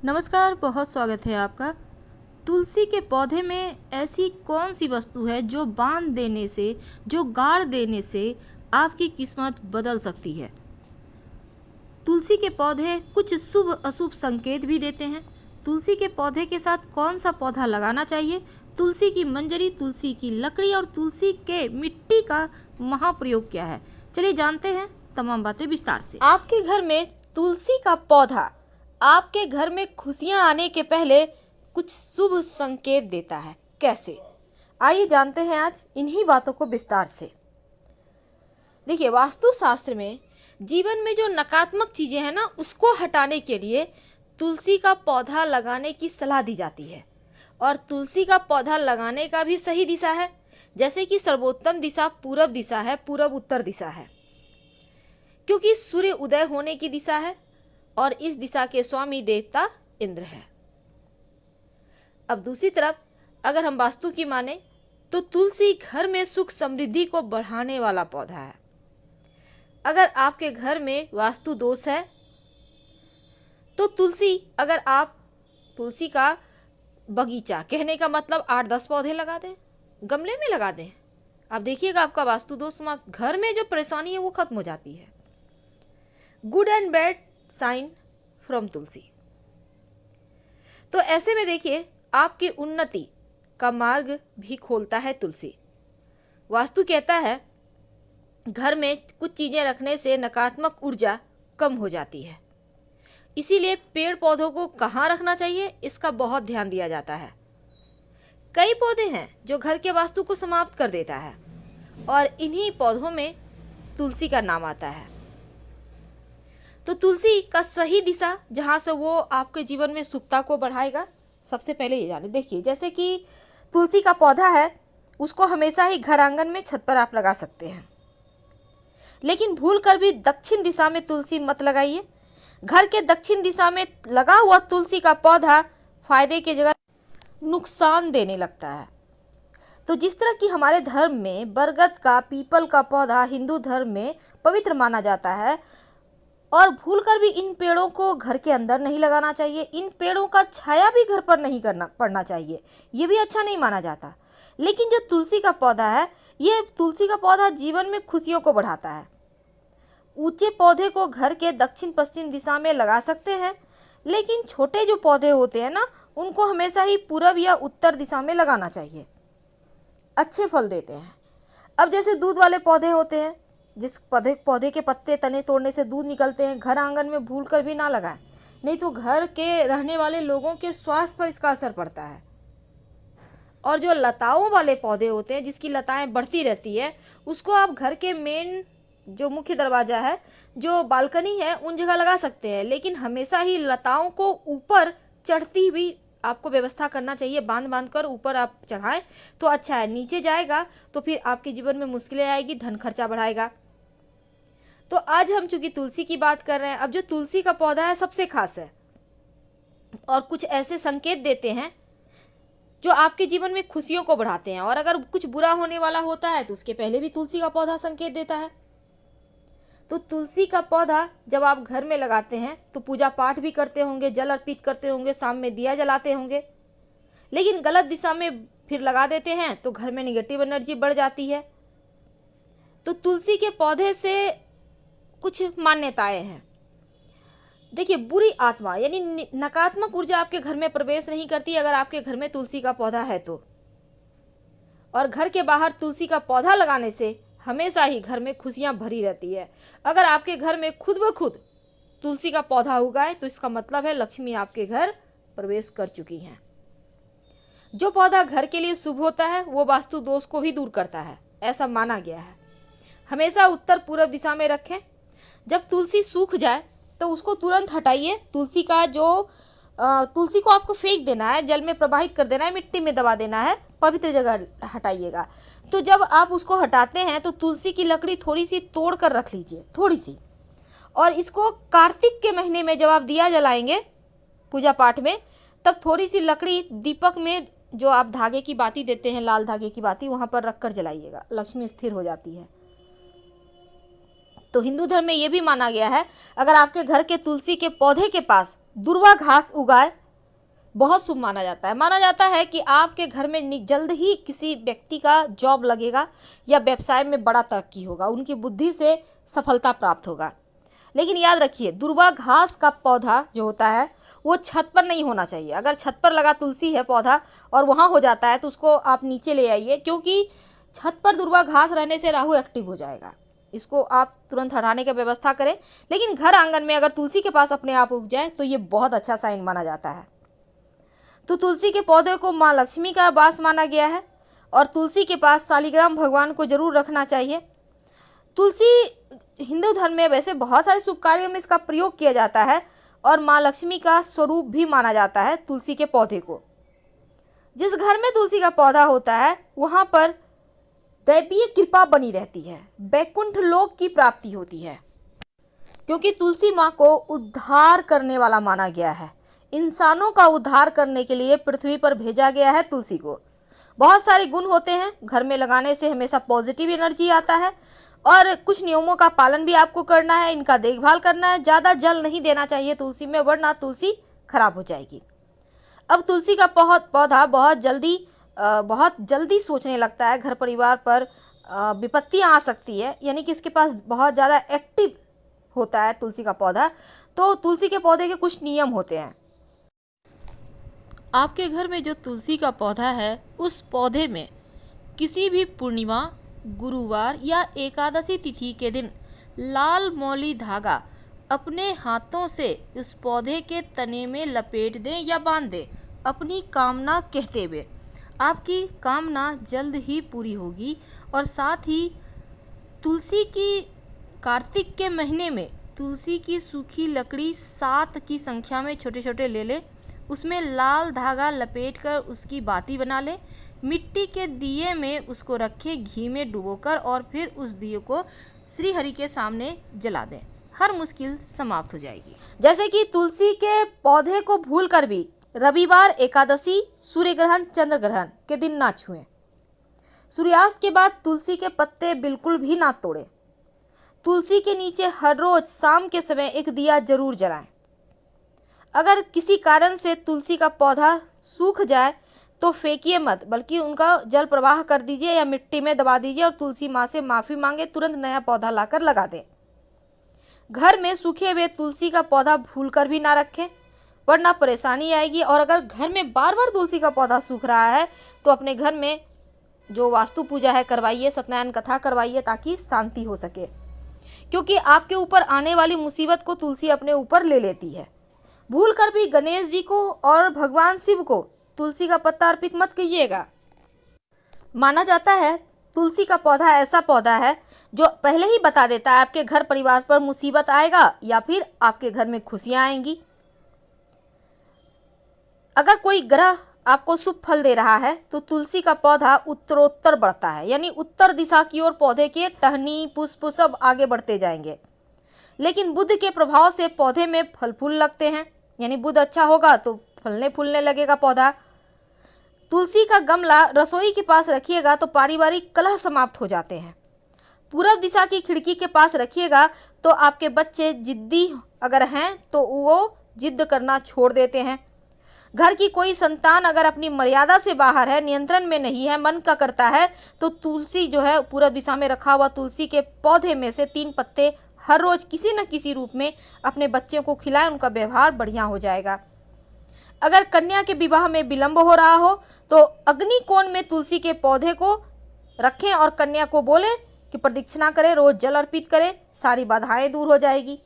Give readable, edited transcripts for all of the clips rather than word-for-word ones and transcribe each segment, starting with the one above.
नमस्कार, बहुत स्वागत है आपका। तुलसी के पौधे में ऐसी कौन सी वस्तु है जो बांध देने से, जो गाड़ देने से आपकी किस्मत बदल सकती है। तुलसी के पौधे कुछ शुभ अशुभ संकेत भी देते हैं। तुलसी के पौधे के साथ कौन सा पौधा लगाना चाहिए, तुलसी की मंजरी, तुलसी की लकड़ी और तुलसी के मिट्टी का महाप्रयोग क्या है, चलिए जानते हैं तमाम बातें विस्तार से। आपके घर में तुलसी का पौधा आपके घर में खुशियां आने के पहले कुछ शुभ संकेत देता है। कैसे, आइए जानते हैं आज इन्हीं बातों को विस्तार से। देखिए, वास्तुशास्त्र में जीवन में जो नकारात्मक चीजें हैं ना, उसको हटाने के लिए तुलसी का पौधा लगाने की सलाह दी जाती है। और तुलसी का पौधा लगाने का भी सही दिशा है, जैसे कि सर्वोत्तम दिशा पूरब दिशा है, पूरब उत्तर दिशा है, क्योंकि सूर्य उदय होने की दिशा है और इस दिशा के स्वामी देवता इंद्र है। अब दूसरी तरफ अगर हम वास्तु की माने तो तुलसी घर में सुख समृद्धि को बढ़ाने वाला पौधा है। अगर आपके घर में वास्तु दोष है तो अगर आप तुलसी का बगीचा, कहने का मतलब 8-10 पौधे लगा दें, गमले में लगा दें, आप देखिएगा आपका वास्तु दोष समाप्त, घर में जो परेशानी है वो खत्म हो जाती है। Good and bad sign from Tulsi. तो ऐसे में देखिए, आपकी उन्नति का मार्ग भी खोलता है तुलसी। वास्तु कहता है घर में कुछ चीजें रखने से नकारात्मक ऊर्जा कम हो जाती है, इसीलिए पेड़ पौधों को कहाँ रखना चाहिए इसका बहुत ध्यान दिया जाता है। कई पौधे हैं जो घर के वास्तु को समाप्त कर देता है और इन्हीं पौधों में तुलसी का नाम आता है। तो तुलसी का सही दिशा जहाँ से वो आपके जीवन में सुखता को बढ़ाएगा, सबसे पहले ये जाने। देखिए, जैसे कि तुलसी का पौधा है, उसको हमेशा ही घर आंगन में छत पर आप लगा सकते हैं, लेकिन भूल कर भी दक्षिण दिशा में तुलसी मत लगाइए। घर के दक्षिण दिशा में लगा हुआ तुलसी का पौधा फायदे की जगह नुकसान देने लगता है। तो जिस तरह की हमारे धर्म में बरगद का, पीपल का पौधा हिंदू धर्म में पवित्र माना जाता है, और भूलकर भी इन पेड़ों को घर के अंदर नहीं लगाना चाहिए। इन पेड़ों का छाया भी घर पर नहीं पड़ना चाहिए, ये भी अच्छा नहीं माना जाता। लेकिन जो तुलसी का पौधा है, ये तुलसी का पौधा जीवन में खुशियों को बढ़ाता है। ऊंचे पौधे को घर के दक्षिण पश्चिम दिशा में लगा सकते हैं, लेकिन छोटे जो पौधे होते हैं ना, उनको हमेशा ही पूरब या उत्तर दिशा में लगाना चाहिए, अच्छे फल देते हैं। अब जैसे दूध वाले पौधे होते हैं, जिस पौधे के पत्ते तने तोड़ने से दूध निकलते हैं, घर आंगन में भूल कर भी ना लगाएं, नहीं तो घर के रहने वाले लोगों के स्वास्थ्य पर इसका असर पड़ता है। और जो लताओं वाले पौधे होते हैं, जिसकी लताएं बढ़ती रहती है, उसको आप घर के मेन जो मुख्य दरवाजा है, जो बालकनी है, उन जगह लगा सकते हैं। लेकिन हमेशा ही लताओं को ऊपर चढ़ती हुई आपको व्यवस्था करना चाहिए, बांध बांध कर ऊपर आप चढ़ाएं तो अच्छा है। नीचे जाएगा तो फिर आपके जीवन में मुश्किलें आएगी, धन खर्चा बढ़ाएगा। तो आज हम चूंकि तुलसी की बात कर रहे हैं, अब जो तुलसी का पौधा है सबसे खास है और कुछ ऐसे संकेत देते हैं जो आपके जीवन में खुशियों को बढ़ाते हैं। और अगर कुछ बुरा होने वाला होता है तो उसके पहले भी तुलसी का पौधा संकेत देता है। तो तुलसी का पौधा जब आप घर में लगाते हैं तो पूजा पाठ भी करते होंगे, जल अर्पित करते होंगे, शाम में दिया जलाते होंगे, लेकिन गलत दिशा में फिर लगा देते हैं तो घर में निगेटिव एनर्जी बढ़ जाती है। तो तुलसी के पौधे से कुछ मान्यताएं हैं। देखिए, बुरी आत्मा यानी नकारात्मक ऊर्जा आपके घर में प्रवेश नहीं करती अगर आपके घर में तुलसी का पौधा है तो। और घर के बाहर तुलसी का पौधा लगाने से हमेशा ही घर में खुशियां भरी रहती है। अगर आपके घर में खुद ब खुद तुलसी का पौधा उगाए तो इसका मतलब है लक्ष्मी आपके घर प्रवेश कर चुकी हैं। जो पौधा घर के लिए शुभ होता है वो वास्तु दोष को भी दूर करता है, ऐसा माना गया है। हमेशा उत्तर पूर्व दिशा में रखें। जब तुलसी सूख जाए तो उसको तुरंत हटाइए। तुलसी को आपको फेंक देना है, जल में प्रवाहित कर देना है, मिट्टी में दबा देना है, पवित्र जगह हटाइएगा। तो जब आप उसको हटाते हैं तो तुलसी की लकड़ी थोड़ी सी तोड़ कर रख लीजिए, थोड़ी सी। और इसको कार्तिक के महीने में जब आप दिया जलाएंगे पूजा पाठ में, तब थोड़ी सी लकड़ी दीपक में जो आप धागे की बाती देते हैं, लाल धागे की बाती, वहाँ पर रख कर जलाइएगा, लक्ष्मी स्थिर हो जाती है। तो हिंदू धर्म में ये भी माना गया है, अगर आपके घर के तुलसी के पौधे के पास दुर्वा घास उगाए बहुत शुभ माना जाता है। माना जाता है कि आपके घर में जल्द ही किसी व्यक्ति का जॉब लगेगा या व्यवसाय में बड़ा तरक्की होगा, उनकी बुद्धि से सफलता प्राप्त होगा। लेकिन याद रखिए, दुर्वा घास का पौधा जो होता है वो छत पर नहीं होना चाहिए। अगर छत पर लगा तुलसी है पौधा और वहाँ हो जाता है तो उसको आप नीचे ले आइए, क्योंकि छत पर दुर्वा घास रहने से राहु एक्टिव हो जाएगा। इसको आप तुरंत हटाने की व्यवस्था करें। लेकिन घर आंगन में अगर तुलसी के पास अपने आप उग जाए तो ये बहुत अच्छा साइन माना जाता है। तो तुलसी के पौधे को माँ लक्ष्मी का वास माना गया है और तुलसी के पास शालिग्राम भगवान को जरूर रखना चाहिए। तुलसी हिंदू धर्म में वैसे बहुत सारे शुभ कार्यों में इसका प्रयोग किया जाता है और माँ लक्ष्मी का स्वरूप भी माना जाता है तुलसी के पौधे को। जिस घर में तुलसी का पौधा होता है वहाँ पर दैवीय कृपा बनी रहती है, वैकुंठ लोक की प्राप्ति होती है, क्योंकि तुलसी माँ को उद्धार करने वाला माना गया है। इंसानों का उद्धार करने के लिए पृथ्वी पर भेजा गया है तुलसी को। बहुत सारे गुण होते हैं, घर में लगाने से हमेशा पॉजिटिव एनर्जी आता है और कुछ नियमों का पालन भी आपको करना है, इनका देखभाल करना है। ज़्यादा जल नहीं देना चाहिए तुलसी में, वरना तुलसी खराब हो जाएगी। अब तुलसी का पौधा बहुत जल्दी सोचने लगता है, घर परिवार पर विपत्तियाँ आ सकती है, यानी कि इसके पास बहुत ज़्यादा एक्टिव होता है तुलसी का पौधा। तो तुलसी के पौधे के कुछ नियम होते हैं। आपके घर में जो तुलसी का पौधा है उस पौधे में किसी भी पूर्णिमा, गुरुवार या एकादशी तिथि के दिन लाल मौली धागा अपने हाथों से उस पौधे के तने में लपेट दें या बांध दें, अपनी कामना कहते हुए। आपकी कामना जल्द ही पूरी होगी। और साथ ही तुलसी की कार्तिक के महीने में तुलसी की सूखी लकड़ी 7 की संख्या में छोटे छोटे ले लें, उसमें लाल धागा लपेटकर उसकी बाती बना लें, मिट्टी के दिए में उसको रखें घी में डुबोकर और फिर उस दिए को श्री हरि के सामने जला दें। हर मुश्किल समाप्त हो जाएगी। जैसे कि तुलसी के पौधे को भूलकर भी रविवार, एकादशी, सूर्य ग्रहण, चंद्र ग्रहण के दिन ना छुएं। सूर्यास्त के बाद तुलसी के पत्ते बिल्कुल भी ना तोड़ें। तुलसी के नीचे हर रोज शाम के समय एक दिया जरूर जलाएं। अगर किसी कारण से तुलसी का पौधा सूख जाए तो फेंकिए मत, बल्कि उनका जल प्रवाह कर दीजिए या मिट्टी में दबा दीजिए और तुलसी माँ से माफ़ी मांगे, तुरंत नया पौधा लाकर लगा दें। घर में सूखे हुए तुलसी का पौधा भूलकर भी ना रखें, वरना परेशानी आएगी। और अगर घर में बार बार तुलसी का पौधा सूख रहा है तो अपने घर में जो वास्तु पूजा है करवाइए, सत्यनारायण कथा करवाइए, ताकि शांति हो सके, क्योंकि आपके ऊपर आने वाली मुसीबत को तुलसी अपने ऊपर ले लेती है। भूल कर भी गणेश जी को और भगवान शिव को तुलसी का पत्ता अर्पित मत कीजिएगा। माना जाता है तुलसी का पौधा ऐसा पौधा है जो पहले ही बता देता है आपके घर परिवार पर मुसीबत आएगा या फिर आपके घर में खुशियां आएंगी। अगर कोई ग्रह आपको शुभ फल दे रहा है तो तुलसी का पौधा उत्तरोत्तर बढ़ता है, यानी उत्तर दिशा की ओर पौधे के टहनी, पुष्प सब आगे बढ़ते जाएंगे। लेकिन बुध के प्रभाव से पौधे में फल फूल लगते हैं, यानी बुध अच्छा होगा तो फलने फूलने लगेगा पौधा। तुलसी का गमला रसोई के पास रखिएगा तो पारिवारिक कलह समाप्त हो जाते हैं। पूरब दिशा की खिड़की के पास रखिएगा तो आपके बच्चे जिद्दी अगर हैं तो वो जिद करना छोड़ देते हैं। घर की कोई संतान अगर अपनी मर्यादा से बाहर है, नियंत्रण में नहीं है, मन का करता है, तो तुलसी जो है पूरब दिशा में रखा हुआ तुलसी के पौधे में से 3 पत्ते हर रोज किसी न किसी रूप में अपने बच्चों को खिलाएं, उनका व्यवहार बढ़िया हो जाएगा। अगर कन्या के विवाह में विलंब हो रहा हो तो अग्नि कोण में तुलसी के पौधे को रखें और कन्या को बोलें कि प्रदक्षिणा करें, रोज जल अर्पित करें, सारी बाधाएं दूर हो जाएगी।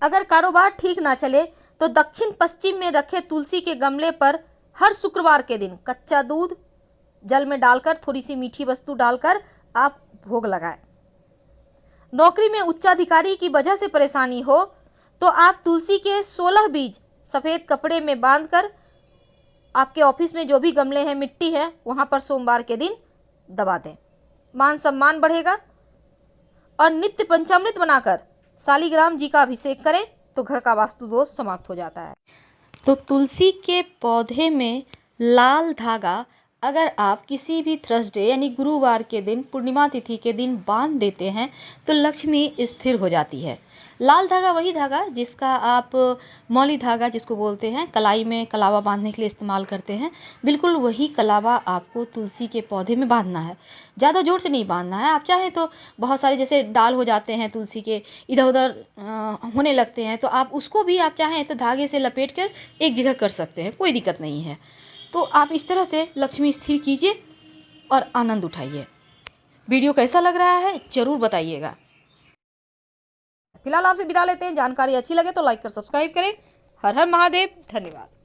अगर कारोबार ठीक ना चले तो दक्षिण पश्चिम में रखे तुलसी के गमले पर हर शुक्रवार के दिन कच्चा दूध जल में डालकर थोड़ी सी मीठी वस्तु डालकर आप भोग लगाएं। नौकरी में उच्चाधिकारी की वजह से परेशानी हो तो आप तुलसी के 16 बीज सफ़ेद कपड़े में बांधकर आपके ऑफिस में जो भी गमले हैं, मिट्टी है, वहाँ पर सोमवार के दिन दबा दें। मान सम्मान बढ़ेगा। और नित्य पंचामृत बनाकर शालिग्राम जी का अभिषेक करें तो घर का वास्तु दोष समाप्त हो जाता है। तो तुलसी के पौधे में लाल धागा अगर आप किसी भी थर्सडे यानी गुरुवार के दिन पूर्णिमा तिथि के दिन बांध देते हैं तो लक्ष्मी स्थिर हो जाती है। लाल धागा वही धागा जिसका आप मौली धागा जिसको बोलते हैं, कलाई में कलावा बांधने के लिए इस्तेमाल करते हैं, बिल्कुल वही कलावा आपको तुलसी के पौधे में बांधना है। ज़्यादा जोर से नहीं बांधना है। आप चाहें तो बहुत सारे जैसे डाल हो जाते हैं तुलसी के, इधर उधर होने लगते हैं, तो आप उसको भी आप चाहें तो धागे से लपेट कर एक जगह कर सकते हैं, कोई दिक्कत नहीं है। तो आप इस तरह से लक्ष्मी स्थिर कीजिए और आनंद उठाइए। वीडियो कैसा लग रहा है ज़रूर बताइएगा। फिलहाल आपसे विदा लेते हैं। जानकारी अच्छी लगे तो लाइक कर सब्सक्राइब करें। हर हर महादेव। धन्यवाद।